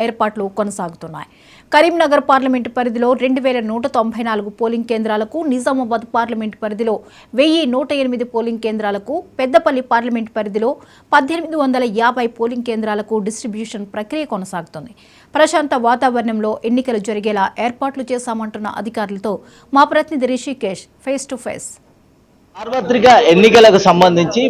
ఏర్పాట్లు కొనసాగుతున్నాయి. కరీంనగర్ పార్లమెంటు పరిధిలో 2194 పోలింగ్ కేంద్రాలకు, నిజామాబాద్ పార్లమెంటు పరిధిలో 1108 పోలింగ్ కేంద్రాలకు, పెద్దపల్లి పార్లమెంటు పరిధిలో 1850 పోలింగ్ కేంద్రాలకు డిస్ట్రిబ్యూషన్ ప్రక్రియ కొనసాగుతుంది. ప్రశాంత వాతావరణంలో ఎన్నికలు జరిగేలా ఏర్పాట్లు చేశామంటున్న అధికారులతో మా ప్రతినిధి రిషికేష్ ఫేస్ టు ఫేస్. సార్వత్రిక ఎన్నికలకు సంబంధించి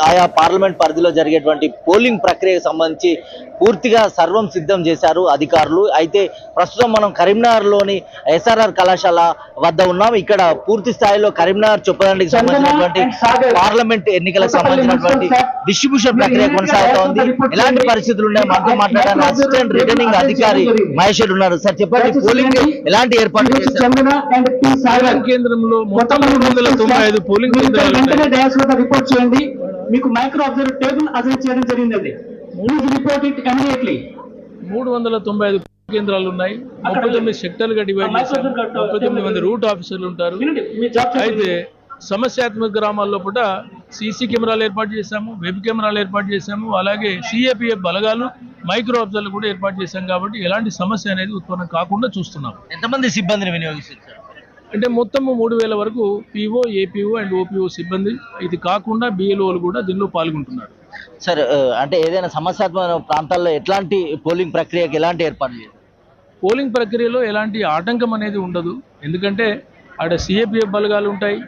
ఆయా పార్లమెంట్ పరిధిలో జరిగేటువంటి పోలింగ్ ప్రక్రియకు సంబంధించి పూర్తిగా సర్వం సిద్ధం చేశారు అధికారులు. అయితే ప్రస్తుతం మనం కరీంనగర్లోని ఎస్ఆర్ఆర్ కళాశాల వద్ద ఉన్నాం. ఇక్కడ పూర్తి స్థాయిలో కరీంనగర్ చొప్పదండికి సంబంధించినటువంటి పార్లమెంట్ ఎన్నికలకు సంబంధించినటువంటి డిస్ట్రిబ్యూషన్ ప్రక్రియ కొనసాగుతూ ఉంది. ఎలాంటి పరిస్థితులు ఉన్నాయి మనతో మాట్లాడడానికి అసిస్టెంట్ రిటర్నింగ్ అధికారి మహేష్ ఉన్నారు. సార్ చెప్పండి, పోలింగ్ ఎలాంటి ఏర్పాట్లు చేశారు? కేంద్రంలో మొత్తం 395 పోలింగ్ కేంద్రాలు రిపోర్ట్ చేయండి. మీకు మైక్రో అబ్జర్వర్ టేబుల్ అసైన్ చేయడం జరిగింది. 395 కేంద్రాలు ఉన్నాయి. 39 సెక్టర్లుగా డివైడ్ చేశారు. 39 మంది రూట్ ఆఫీసర్లు ఉంటారు. అయితే సమస్యాత్మక గ్రామాల్లో కూడా సీసీ కెమెరాలు ఏర్పాటు చేశాము, వెబ్ కెమెరాలు ఏర్పాటు చేశాము, అలాగే సిఏపిఎఫ్ బలగాలు, మైక్రో అబ్జర్వర్లు కూడా ఏర్పాటు చేశాం. కాబట్టి ఎలాంటి సమస్య అనేది ఉత్పన్నం కాకుండా చూస్తున్నాం. ఎంతమంది సిబ్బందిని వినియోగిస్తారు? అంటే మొత్తం 3000 వరకు పీఓ, ఏపీఓ అండ్ ఓపీఓ సిబ్బంది, ఇది కాకుండా బిఎల్ఓలు కూడా దీనిలో పాల్గొంటున్నారు. సార్, అంటే ఏదైనా సమస్యాత్మక ప్రాంతాల్లో ఎట్లాంటి పోలింగ్ ప్రక్రియకి ఎలాంటి ఏర్పాట్లు చేయాలి? పోలింగ్ ప్రక్రియలో ఎలాంటి ఆటంకం అనేది ఉండదు. ఎందుకంటే అక్కడ సిఏపిఎఫ్ బలగాలు ఉంటాయి.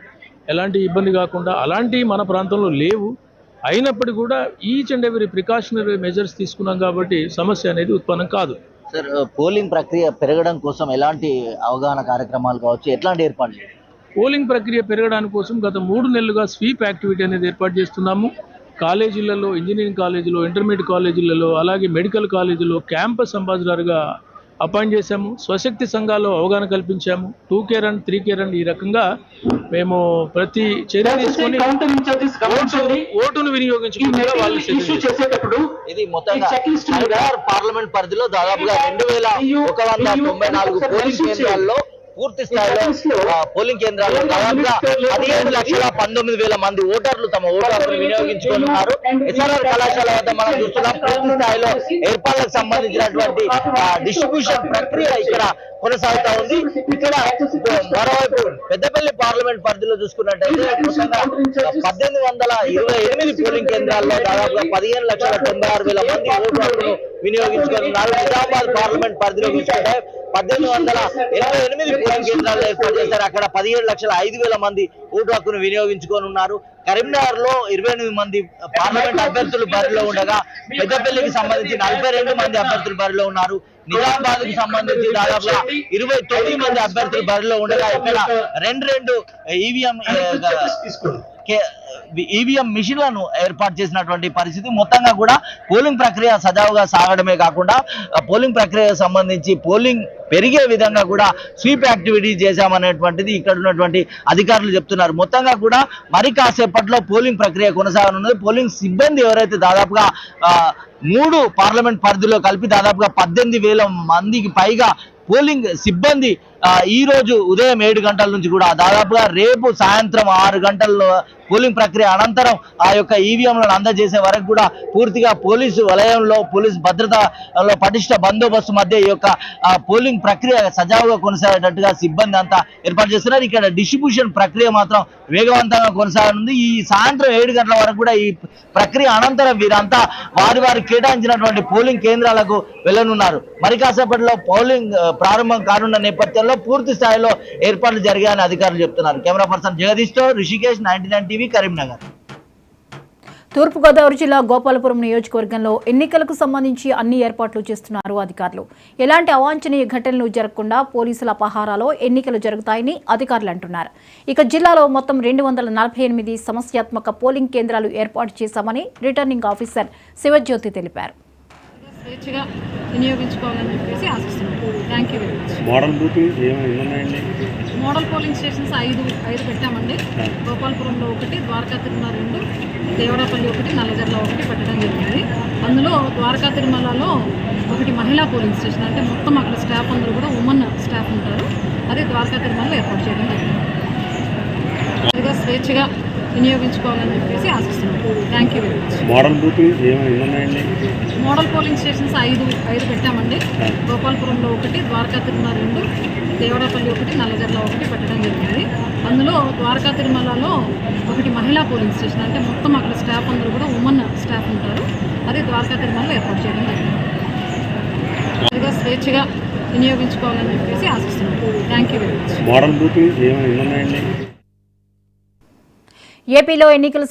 ఎలాంటి ఇబ్బంది కాకుండా అలాంటి మన ప్రాంతంలో లేవు. అయినప్పటికీ కూడా each and every precautionary measures తీసుకున్నాం కాబట్టి సమస్య అనేది ఉత్పన్నం కాదు. సార్, పోలింగ్ ప్రక్రియ పెరగడం కోసం ఎలాంటి అవగాహన కార్యక్రమాలు కావచ్చు, ఎట్లాంటి ఏర్పాట్లు? పోలింగ్ ప్రక్రియ పెరగడానికి కోసం గత 3 నెలలుగా స్వీప్ యాక్టివిటీ అనేది ఏర్పాటు చేస్తున్నాము. కాలేజీలలో, ఇంజనీరింగ్ కాలేజీలో, ఇంటర్మీడియట్ కాలేజీలలో, అలాగే మెడికల్ కాలేజీలో క్యాంపస్ అంబాసిడర్గా అపాయింట్ చేశాము. స్వశక్తి సంఘాల్లో అవగాహన కల్పించాము. 2K రన్, 3K రన్, ఈ రకంగా మేము ప్రతి చర్య తీసుకొని ఓటును వినియోగించుకుంటూ వాళ్ళు చేసేటప్పుడు ఇది మొత్తంగా పార్లమెంట్ పరిధిలో దాదాపుగా 2194 పోలింగ్ కేంద్రాల్లో పూర్తి స్థాయిలో పోలింగ్ కేంద్రాలు దాదాపుగా 15,19,000 మంది ఓటర్లు తమ ఓటు హక్కును వినియోగించుకున్నారు. ఎస్ఆర్ఆర్ కళాశాల వద్ద మనం చూస్తున్నాం. పూర్తి స్థాయిలో ఏర్పాట్లకు సంబంధించినటువంటి డిస్ట్రిబ్యూషన్ ప్రక్రియ ఇక్కడ కొనసాగుతా ఉంది. ఇక్కడ మరోవైపు పెద్దపల్లి పార్లమెంట్ పరిధిలో చూసుకున్నట్టయితే 1828 పోలింగ్ కేంద్రాల్లో దాదాపుగా 15,96,000 మంది ఓటు హక్కును వినియోగించుకున్నారు. నిజామాబాద్ పార్లమెంట్ పరిధిలో చూసుకుంటే 1888 పోలింగ్ కేంద్రాల్లో ఏర్పాటు చేశారు. అక్కడ 17,05,000 మంది ఓటు హక్కును వినియోగించుకొని ఉన్నారు. కరీంనగర్ లో 28 మంది పార్లమెంట్ అభ్యర్థులు బరిలో ఉండగా పెద్దపల్లికి సంబంధించి 42 మంది అభ్యర్థులు బరిలో ఉన్నారు. నిజామాబాద్ కి సంబంధించి దాదాపుగా 29 మంది అభ్యర్థులు బరిలో ఉండగా ఇక్కడ 2 ఈవీఎం మిషన్లను ఏర్పాటు చేసినటువంటి పరిస్థితి. మొత్తంగా కూడా పోలింగ్ ప్రక్రియ సజావుగా సాగడమే కాకుండా పోలింగ్ ప్రక్రియకు సంబంధించి పోలింగ్ పెరిగే విధంగా కూడా స్వీప్ యాక్టివిటీ చేశామనేటువంటిది ఇక్కడ ఉన్నటువంటి అధికారులు చెప్తున్నారు. మొత్తంగా కూడా మరి కాసేపట్లో పోలింగ్ ప్రక్రియ కొనసాగనున్నది. పోలింగ్ సిబ్బంది ఎవరైతే దాదాపుగా 3 పార్లమెంట్ పరిధిలో కలిపి దాదాపుగా 18,000 మందికి పైగా పోలింగ్ సిబ్బంది ఈ రోజు ఉదయం 7 గంటల నుంచి కూడా దాదాపుగా రేపు సాయంత్రం 6 గంటల పోలింగ్ ప్రక్రియ అనంతరం ఆ యొక్క ఈవీఎంలను అందజేసే వరకు కూడా పూర్తిగా పోలీసు వలయంలో, పోలీసు భద్రతలో పటిష్ట బందోబస్తు మధ్య ఈ యొక్క పోలింగ్ ప్రక్రియ సజావుగా కొనసాగేటట్టుగా సిబ్బంది అంతా ఏర్పాటు చేస్తున్నారు. ఇక్కడ డిస్ట్రిబ్యూషన్ ప్రక్రియ మాత్రం వేగవంతంగా కొనసాగనుంది. ఈ సాయంత్రం 7 గంటల వరకు కూడా ఈ ప్రక్రియ అనంతరం వీరంతా వారి కేటాయించినటువంటి పోలింగ్ కేంద్రాలకు వెళ్లనున్నారు. మరి కాసేపట్లో పోలింగ్ ప్రారంభం కానున్న నేపథ్యంలో పూర్తి స్థాయిలో ఏర్పాట్లు జరిగాయని అధికారులు చెప్తున్నారు. కెమెరా పర్సన్ జగదీష్తో రిషికేష్, 99 టీవీ, కరీంనగర్. తూర్పుగోదావరి జిల్లా గోపాలపురం నియోజకవర్గంలో ఎన్నికలకు సంబంధించి అన్ని ఏర్పాట్లు చేస్తున్నారు అధికారులు. ఎలాంటి అవాంఛనీయ ఘటనలు జరగకుండా పోలీసుల పహారాలో ఎన్నికలు జరుగుతాయని అధికారులు అంటున్నారు. ఇక జిల్లాలో మొత్తం 248 సమస్యాత్మక పోలింగ్ కేంద్రాలు ఏర్పాటు చేశామని రిటర్నింగ్ ఆఫీసర్ శివజ్యోతి తెలిపారు. స్వేచ్ఛగా వినియోగించుకోవాలని చెప్పేసి ఆశిస్తున్నాం. Thank you very much. Model polling stations 5 పెట్టామండి. గోపాలపురంలో 1, ద్వారకా తిరుమల 2, దేవరాపల్లి 1, నల్లజర్ల 1 పెట్టడం జరిగింది. అందులో ద్వారకా తిరుమలలో 1 మహిళా పోలింగ్ స్టేషన్, అంటే మొత్తం అక్కడ స్టాఫ్ అందరూ కూడా ఉమెన్ స్టాఫ్ ఉంటారు. అదే ద్వారకా తిరుమలలో ఏర్పాటు చేయడం జరిగింది. స్వేచ్ఛగా వినియోగించుకోవాలని చెప్పేసి ఆశిస్తున్నాను. Thank you very much. Model booth ఏమున్నాయండి? మోడల్ పోలింగ్ స్టేషన్స్ ఐదు పెట్టామండి. గోపాలపురంలో ఒకటి, ద్వారకా తిరుమల 2, దేవరాపల్లి 1, నల్లజర్ల 1 పెట్టడం జరిగింది. అందులో ద్వారకా తిరుమలలో ఒకటి మహిళా పోలింగ్ స్టేషన్, అంటే మొత్తం అక్కడ స్టాఫ్ అందరూ కూడా ఉమెన్ స్టాఫ్ ఉంటారు. అది ద్వారకా తిరుమలలో ఏర్పాటు చేయడం జరిగింది. ఇదిగా స్వేచ్ఛగా వినియోగించుకోవాలని చెప్పేసి ఆశిస్తున్నాను. Thank you very much. Model booth ఏమున్నాయండి? ఏపీలో ఎన్నికల